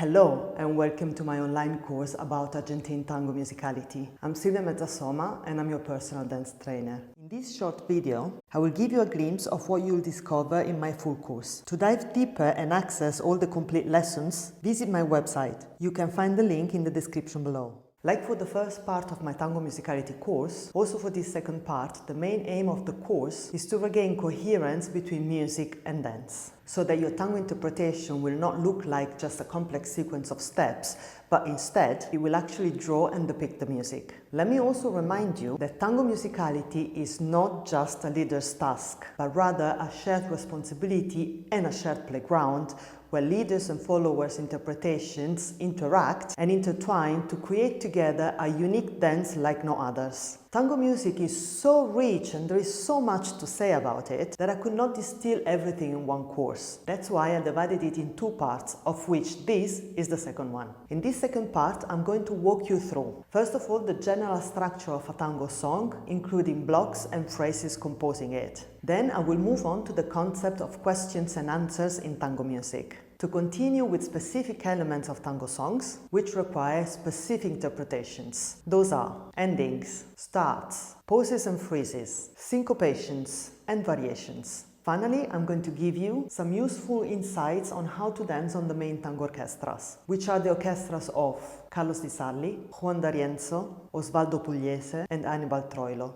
Hello and welcome to my online course about Argentine tango musicality. I'm Silvia Mezzasoma and I'm your personal dance trainer. In this short video, I will give you a glimpse of what you'll discover in my full course. To dive deeper and access all the complete lessons, visit my website. You can find the link in the description below. Like for the first part of my Tango Musicality course, also for this second part, the main aim of the course is to regain coherence between music and dance, so that your tango interpretation will not look like just a complex sequence of steps, but instead it will actually draw and depict the music. Let me also remind you that tango musicality is not just a leader's task, but rather a shared responsibility and a shared playground where leaders and followers' interpretations interact and intertwine to create together a unique dance like no others. Tango music is so rich and there is so much to say about it that I could not distill everything in one course. That's why I divided it in two parts, of which this is the second one. In this second part, I'm going to walk you through, first of all, the general structure of a tango song, including blocks and phrases composing it. Then I will move on to the concept of questions and answers in tango music, to continue with specific elements of tango songs, which require specific interpretations. Those are endings, starts, pauses and freezes, syncopations, and variations. Finally, I'm going to give you some useful insights on how to dance on the main tango orchestras, which are the orchestras of Carlos Di Sarli, Juan D'Arienzo, Osvaldo Pugliese, and Anibal Troilo.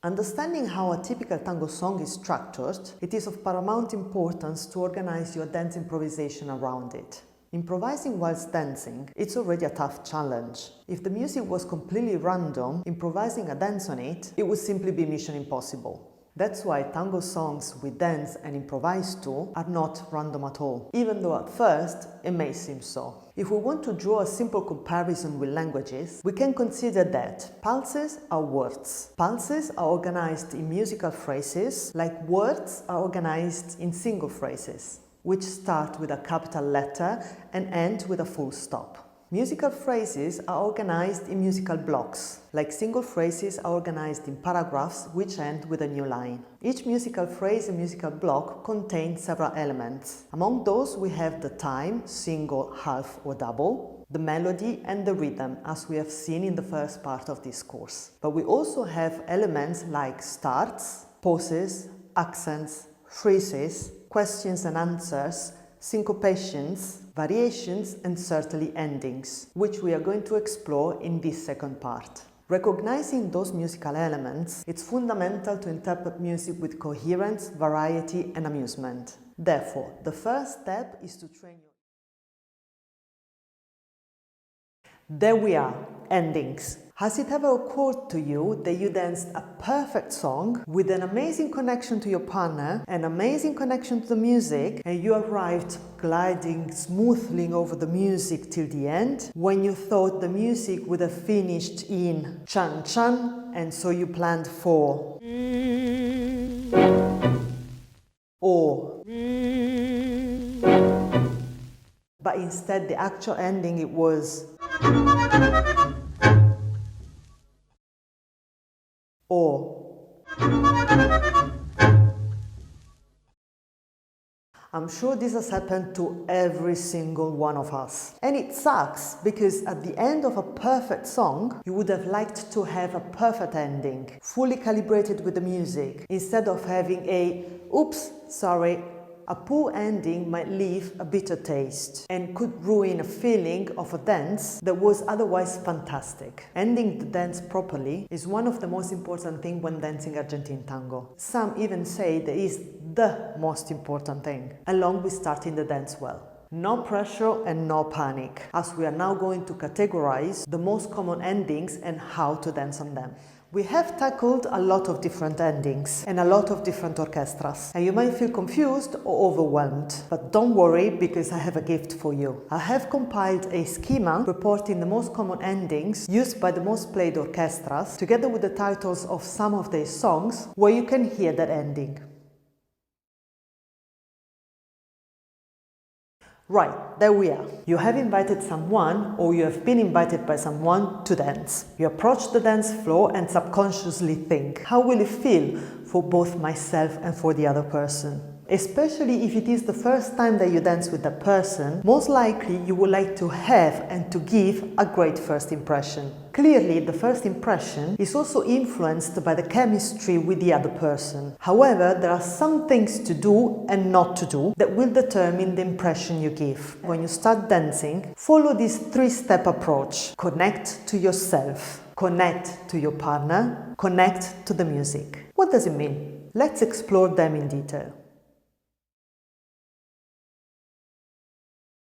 Understanding how a typical tango song is structured, it is of paramount importance to organize your dance improvisation around it. Improvising whilst dancing, it's already a tough challenge. If the music was completely random, improvising a dance on it, it would simply be mission impossible. That's why tango songs we dance and improvise to are not random at all, even though at first it may seem so. If we want to draw a simple comparison with languages, we can consider that pulses are words. Pulses are organized in musical phrases, like words are organized in single phrases, which start with a capital letter and end with a full stop. Musical phrases are organized in musical blocks, like single phrases are organized in paragraphs which end with a new line. Each musical phrase and musical block contains several elements. Among those we have the time, single, half or double, the melody and the rhythm, as we have seen in the first part of this course. But we also have elements like starts, pauses, accents, phrases, questions and answers, syncopations, variations and certainly endings, which we are going to explore in this second part. Recognizing those musical elements, it's fundamental to interpret music with coherence, variety and amusement. Therefore, the first step is to train your... There we are, endings. Has it ever occurred to you that you danced a perfect song with an amazing connection to your partner, an amazing connection to the music, and you arrived gliding smoothly over the music till the end, when you thought the music would have finished in chan chan, and so you planned for or, but instead the actual ending it was or. I'm sure this has happened to every single one of us. And it sucks because at the end of a perfect song, you would have liked to have a perfect ending, fully calibrated with the music, instead of having a oops, sorry. A poor ending might leave a bitter taste and could ruin a feeling of a dance that was otherwise fantastic. Ending the dance properly is one of the most important things when dancing Argentine tango. Some even say that it is the most important thing, along with starting the dance well. No pressure and no panic, as we are now going to categorize the most common endings and how to dance on them. We have tackled a lot of different endings and a lot of different orchestras, and you might feel confused or overwhelmed. But don't worry, because I have a gift for you. I have compiled a schema reporting the most common endings used by the most played orchestras, together with the titles of some of their songs, where you can hear that ending. Right, there we are. You have invited someone, or you have been invited by someone to dance. You approach the dance floor and subconsciously think, how will it feel for both myself and for the other person? Especially if it is the first time that you dance with that person, most likely you would like to have and to give a great first impression. Clearly, the first impression is also influenced by the chemistry with the other person. However, there are some things to do and not to do that will determine the impression you give. When you start dancing, follow this three-step approach. Connect to yourself, connect to your partner, connect to the music. What does it mean? Let's explore them in detail.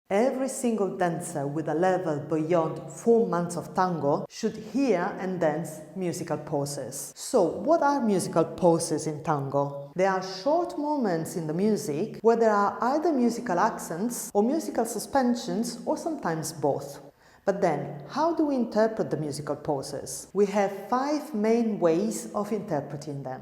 Every single dancer with a level beyond 4 months of tango should hear and dance musical poses. So, what are musical poses in tango? They are short moments in the music where there are either musical accents or musical suspensions or sometimes both. But then, how do we interpret the musical poses? We have 5 main ways of interpreting them.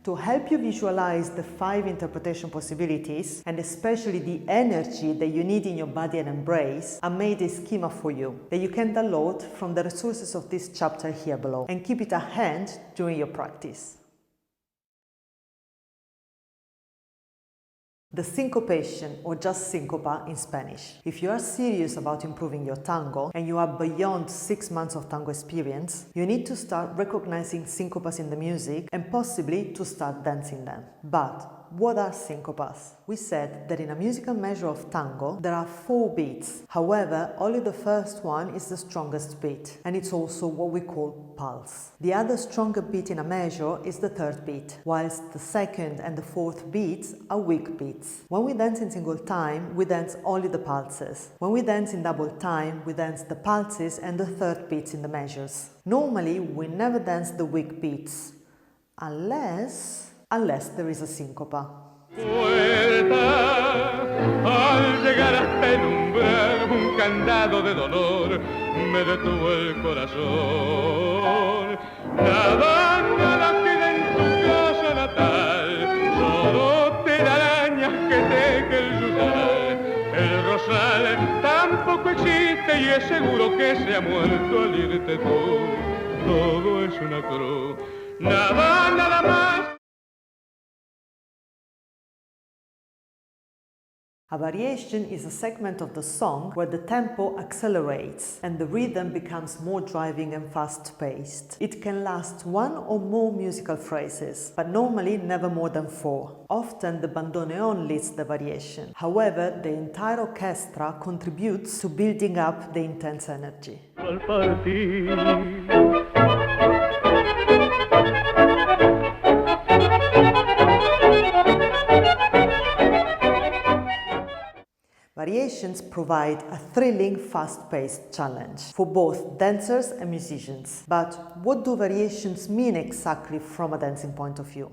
To help you visualize the 5 interpretation possibilities, and especially the energy that you need in your body and embrace, I made a schema for you that you can download from the resources of this chapter here below and keep it at hand during your practice. The syncopation, or just syncopa in Spanish. If you are serious about improving your tango and you are beyond 6 months of tango experience, you need to start recognizing syncopas in the music and possibly to start dancing them. But what are syncopas? We said that in a musical measure of tango there are 4 beats. However, only the first one is the strongest beat, and it's also what we call pulse. The other stronger beat in a measure is the 3rd beat, whilst the 2nd and the 4th beats are weak beats. When we dance in single time, we dance only the pulses. When we dance in double time, we dance the pulses and the 3rd beats in the measures. Normally, we never dance the weak beats, unless there is a syncopa. Al llegar hasta el umbral, un candado de dolor me detuvo el corazón. Nada queda en tu casa natal, solo telarañas que teje el yuyal. El rosal tampoco existe y es seguro que se ha muerto al irte tú. Todo es una cruz, nada más. A variation is a segment of the song where the tempo accelerates and the rhythm becomes more driving and fast-paced. It can last 1 or more musical phrases, but normally never more than 4. Often the bandoneon leads the variation. However, the entire orchestra contributes to building up the intense energy. Variations provide a thrilling, fast-paced challenge for both dancers and musicians. But what do variations mean exactly from a dancing point of view?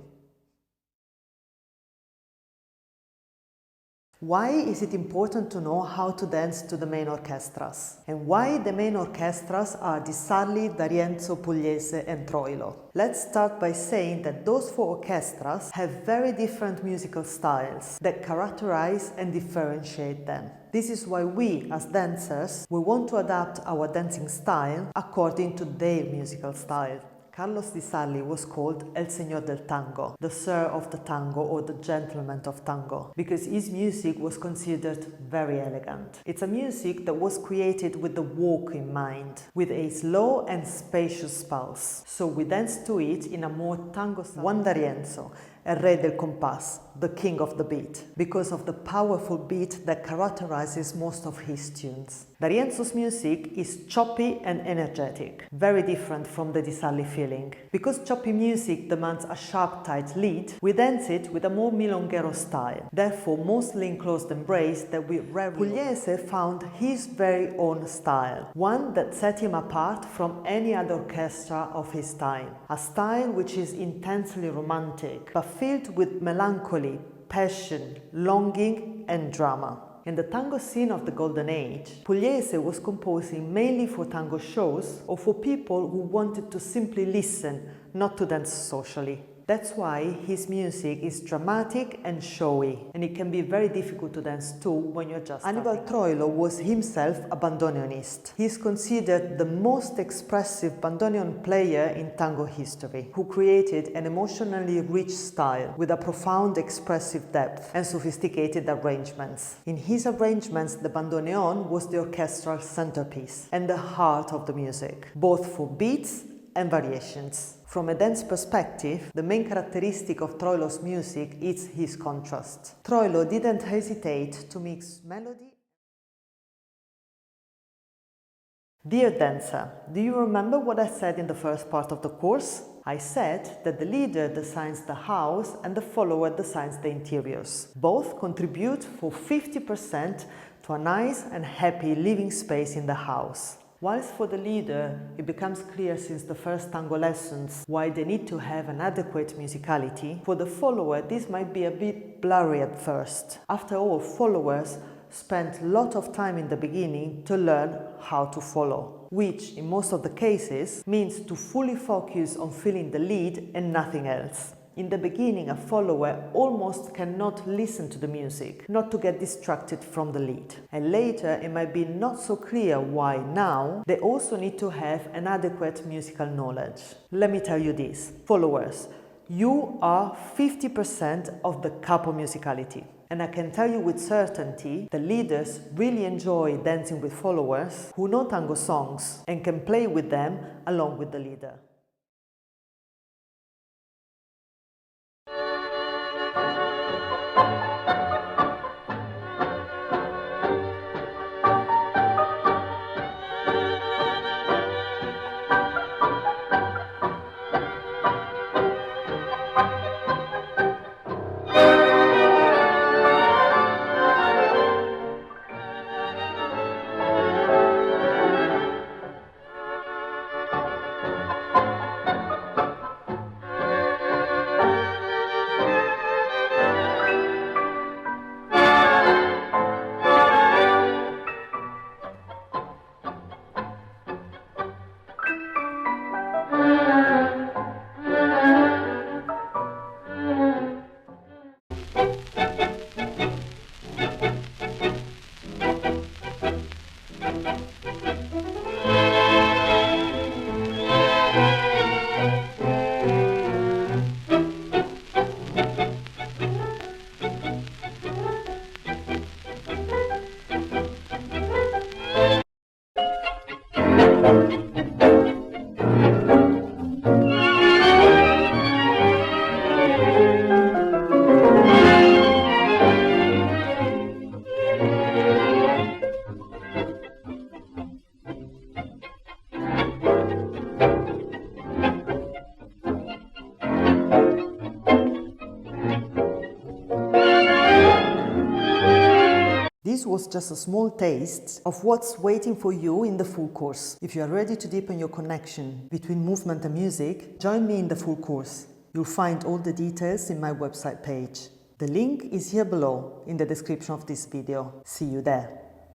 Why is it important to know how to dance to the main orchestras? And why the main orchestras are Di Sarli, D'Arienzo, Pugliese and Troilo? Let's start by saying that those 4 orchestras have very different musical styles that characterize and differentiate them. This is why we, as dancers, we want to adapt our dancing style according to their musical style. Carlos Di Sarli was called El Señor del Tango, the Sir of the Tango or the Gentleman of Tango, because his music was considered very elegant. It's a music that was created with the walk in mind, with a slow and spacious pulse. So we dance to it in a more tango style. Juan D'Arienzo, El Re del Compás, the king of the beat, because of the powerful beat that characterizes most of his tunes. D'Arienzo's music is choppy and energetic, very different from the Di Sarli feeling. Because choppy music demands a sharp, tight lead, we dance it with a more milonguero style, therefore mostly in closed embrace that we rarely. Pugliese found his very own style, one that set him apart from any other orchestra of his time, a style which is intensely romantic, but filled with melancholy, passion, longing and drama. In the tango scene of the Golden Age, Pugliese was composing mainly for tango shows or for people who wanted to simply listen, not to dance socially. That's why his music is dramatic and showy, and it can be very difficult to dance to when you're just starting. Annibal Troilo was himself a bandoneonist. He is considered the most expressive bandoneon player in tango history, who created an emotionally rich style with a profound expressive depth and sophisticated arrangements. In his arrangements, the bandoneon was the orchestral centerpiece and the heart of the music, both for beats and variations. From a dance perspective, the main characteristic of Troilo's music is his contrast. Troilo didn't hesitate to mix melody. Dear dancer, do you remember what I said in the first part of the course? I said that the leader designs the house and the follower designs the interiors. Both contribute for 50% to a nice and happy living space in the house. Whilst for the leader, it becomes clear since the first tango lessons why they need to have an adequate musicality, for the follower this might be a bit blurry at first. After all, followers spend a lot of time in the beginning to learn how to follow, which in most of the cases means to fully focus on feeling the lead and nothing else. In the beginning, a follower almost cannot listen to the music, not to get distracted from the lead. And later, it might be not so clear why now they also need to have an adequate musical knowledge. Let me tell you this, followers, you are 50% of the capo musicality. And I can tell you with certainty, the leaders really enjoy dancing with followers who know tango songs and can play with them along with the leader. This was just a small taste of what's waiting for you in the full course. If you are ready to deepen your connection between movement and music, join me in the full course. You'll find all the details in my website page. The link is here below in the description of this video. See you there.